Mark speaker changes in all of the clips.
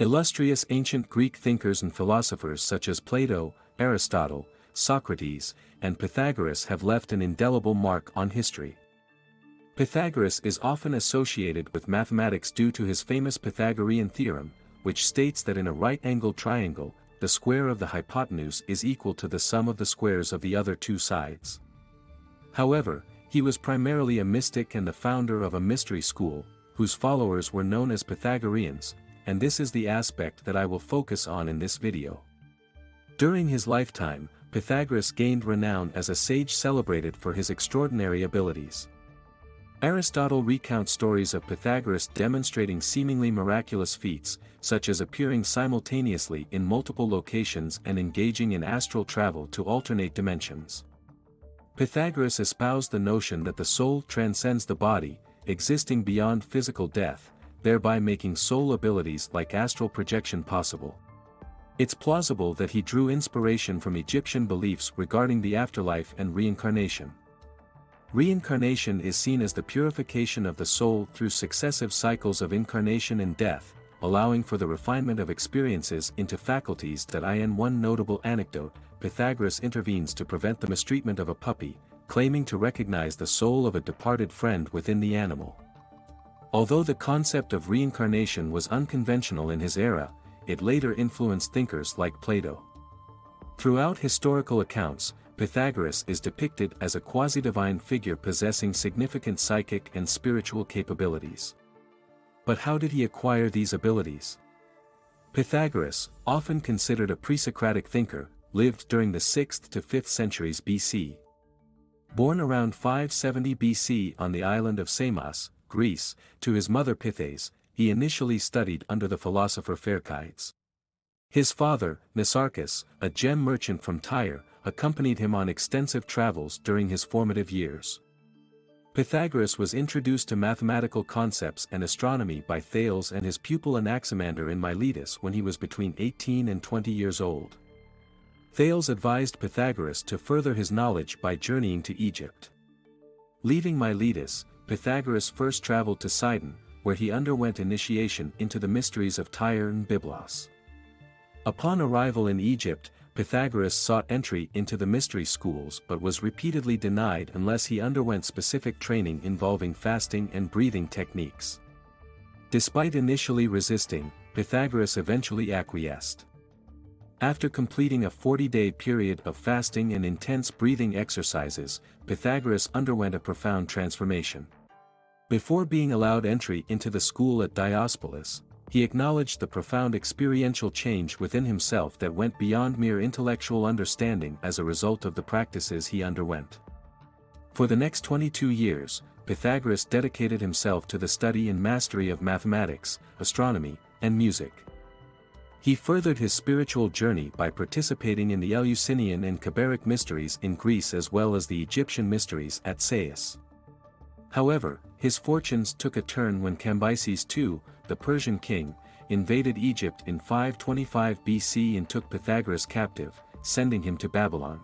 Speaker 1: Illustrious ancient Greek thinkers and philosophers such as Plato, Aristotle, Socrates, and Pythagoras have left an indelible mark on history. Pythagoras is often associated with mathematics due to his famous Pythagorean theorem, which states that in a right-angled triangle, the square of the hypotenuse is equal to the sum of the squares of the other two sides. However, he was primarily a mystic and the founder of a mystery school, whose followers were known as Pythagoreans, and this is the aspect that I will focus on in this video. During his lifetime, Pythagoras gained renown as a sage celebrated for his extraordinary abilities. Aristotle recounts stories of Pythagoras demonstrating seemingly miraculous feats, such as appearing simultaneously in multiple locations and engaging in astral travel to alternate dimensions. Pythagoras espoused the notion that the soul transcends the body, existing beyond physical death, thereby making soul abilities like astral projection possible. It's plausible that he drew inspiration from Egyptian beliefs regarding the afterlife and reincarnation. Reincarnation is seen as the purification of the soul through successive cycles of incarnation and death, allowing for the refinement of experiences into faculties that in one notable anecdote, Pythagoras intervenes to prevent the mistreatment of a puppy, claiming to recognize the soul of a departed friend within the animal. Although the concept of reincarnation was unconventional in his era, it later influenced thinkers like Plato. Throughout historical accounts, Pythagoras is depicted as a quasi-divine figure possessing significant psychic and spiritual capabilities. But how did he acquire these abilities? Pythagoras, often considered a pre-Socratic thinker, lived during the 6th to 5th centuries BC. Born around 570 BC on the island of Samos, Greece, to his mother Pythes, he initially studied under the philosopher Phercides. His father, Nisarchus, a gem merchant from Tyre, accompanied him on extensive travels during his formative years. Pythagoras was introduced to mathematical concepts and astronomy by Thales and his pupil Anaximander in Miletus when he was between 18 and 20 years old. Thales advised Pythagoras to further his knowledge by journeying to Egypt. Leaving Miletus, Pythagoras first traveled to Sidon, where he underwent initiation into the mysteries of Tyre and Byblos. Upon arrival in Egypt, Pythagoras sought entry into the mystery schools but was repeatedly denied unless he underwent specific training involving fasting and breathing techniques. Despite initially resisting, Pythagoras eventually acquiesced. After completing a 40-day period of fasting and intense breathing exercises, Pythagoras underwent a profound transformation. Before being allowed entry into the school at Diospolis, he acknowledged the profound experiential change within himself that went beyond mere intellectual understanding as a result of the practices he underwent. For the next 22 years, Pythagoras dedicated himself to the study and mastery of mathematics, astronomy, and music. He furthered his spiritual journey by participating in the Eleusinian and Kyberic mysteries in Greece as well as the Egyptian mysteries at Sais. However, his fortunes took a turn when Cambyses II, the Persian king, invaded Egypt in 525 BC and took Pythagoras captive, sending him to Babylon.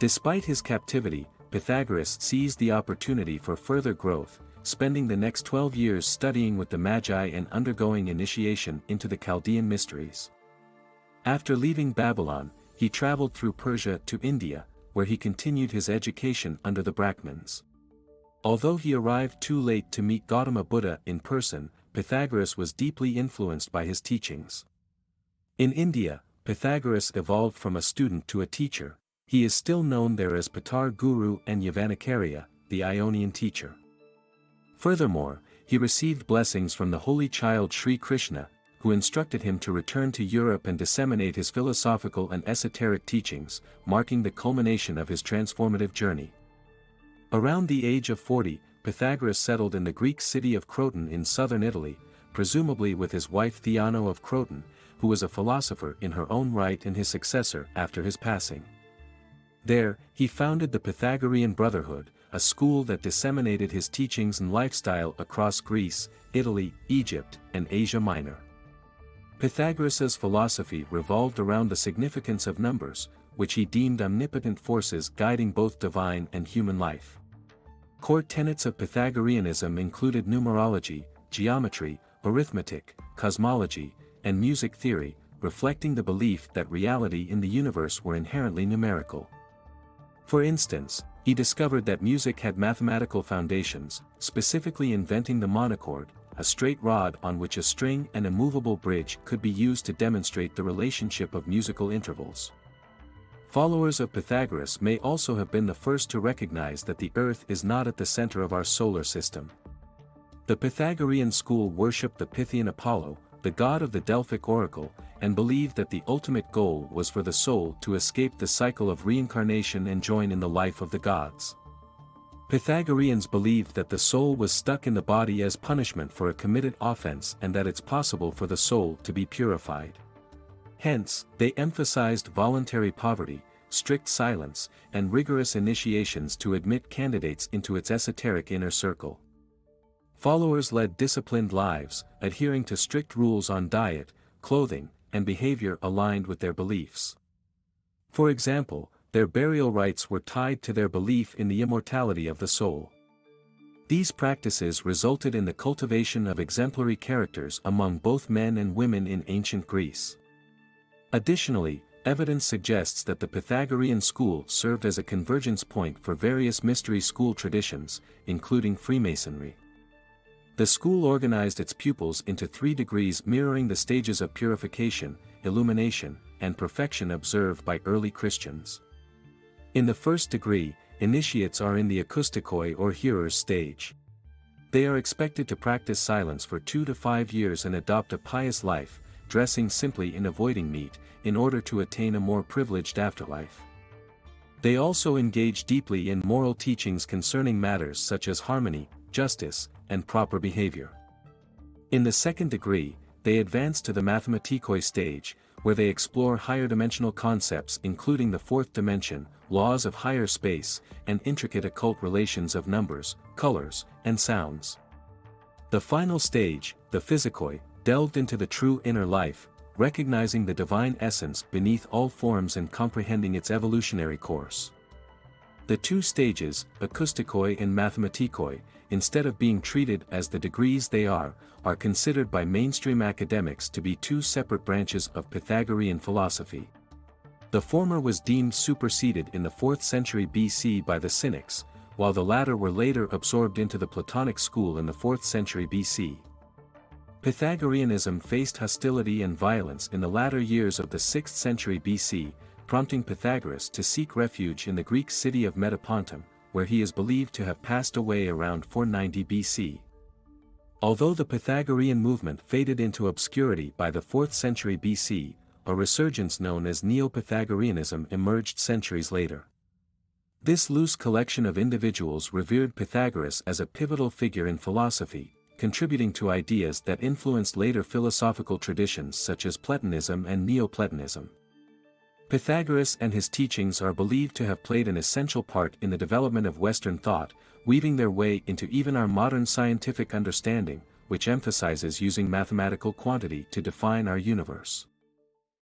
Speaker 1: Despite his captivity, Pythagoras seized the opportunity for further growth, spending the next 12 years studying with the Magi and undergoing initiation into the Chaldean mysteries. After leaving Babylon, he traveled through Persia to India, where he continued his education under the Brahmins. Although he arrived too late to meet Gautama Buddha in person, Pythagoras was deeply influenced by his teachings. In India, Pythagoras evolved from a student to a teacher. He is still known there as Pitar Guru and Yavanacharya, the Ionian teacher. Furthermore, he received blessings from the Holy Child Sri Krishna, who instructed him to return to Europe and disseminate his philosophical and esoteric teachings, marking the culmination of his transformative journey. Around the age of 40, Pythagoras settled in the Greek city of Croton in southern Italy, presumably with his wife Theano of Croton, who was a philosopher in her own right and his successor after his passing. There, he founded the Pythagorean Brotherhood, a school that disseminated his teachings and lifestyle across Greece, Italy, Egypt, and Asia Minor. Pythagoras's philosophy revolved around the significance of numbers, which he deemed omnipotent forces guiding both divine and human life. Core tenets of Pythagoreanism included numerology, geometry, arithmetic, cosmology, and music theory, reflecting the belief that reality in the universe were inherently numerical. For instance, he discovered that music had mathematical foundations, specifically inventing the monochord, a straight rod on which a string and a movable bridge could be used to demonstrate the relationship of musical intervals. Followers of Pythagoras may also have been the first to recognize that the Earth is not at the center of our solar system. The Pythagorean school worshipped the Pythian Apollo, the god of the Delphic oracle, and believed that the ultimate goal was for the soul to escape the cycle of reincarnation and join in the life of the gods. Pythagoreans believed that the soul was stuck in the body as punishment for a committed offense and that it's possible for the soul to be purified. Hence, they emphasized voluntary poverty, strict silence, and rigorous initiations to admit candidates into its esoteric inner circle. Followers led disciplined lives, adhering to strict rules on diet, clothing, and behavior aligned with their beliefs. For example, their burial rites were tied to their belief in the immortality of the soul. These practices resulted in the cultivation of exemplary characters among both men and women in ancient Greece. Additionally, evidence suggests that the Pythagorean school served as a convergence point for various mystery school traditions, including Freemasonry. The school organized its pupils into 3 degrees mirroring the stages of purification, illumination, and perfection observed by early Christians. In the first degree, initiates are in the acoustikoi or hearers stage. They are expected to practice silence for 2 to 5 years and adopt a pious life, dressing simply and avoiding meat, in order to attain a more privileged afterlife. They also engage deeply in moral teachings concerning matters such as harmony, justice, and proper behavior. In the second degree, they advance to the mathematikoi stage, where they explore higher dimensional concepts including the fourth dimension, laws of higher space, and intricate occult relations of numbers, colors, and sounds. The final stage, the physikoi, delved into the true inner life, recognizing the divine essence beneath all forms and comprehending its evolutionary course. The 2 stages, acoustikoi and mathematikoi, instead of being treated as the degrees they are considered by mainstream academics to be 2 separate branches of Pythagorean philosophy. The former was deemed superseded in the 4th century BC by the Cynics, while the latter were later absorbed into the Platonic school in the 4th century BC. Pythagoreanism faced hostility and violence in the latter years of the 6th century BC, prompting Pythagoras to seek refuge in the Greek city of Metapontum, where he is believed to have passed away around 490 BC. Although the Pythagorean movement faded into obscurity by the 4th century BC, a resurgence known as Neo-Pythagoreanism emerged centuries later. This loose collection of individuals revered Pythagoras as a pivotal figure in philosophy, contributing to ideas that influenced later philosophical traditions such as Platonism and Neoplatonism. Pythagoras and his teachings are believed to have played an essential part in the development of Western thought, weaving their way into even our modern scientific understanding, which emphasizes using mathematical quantity to define our universe.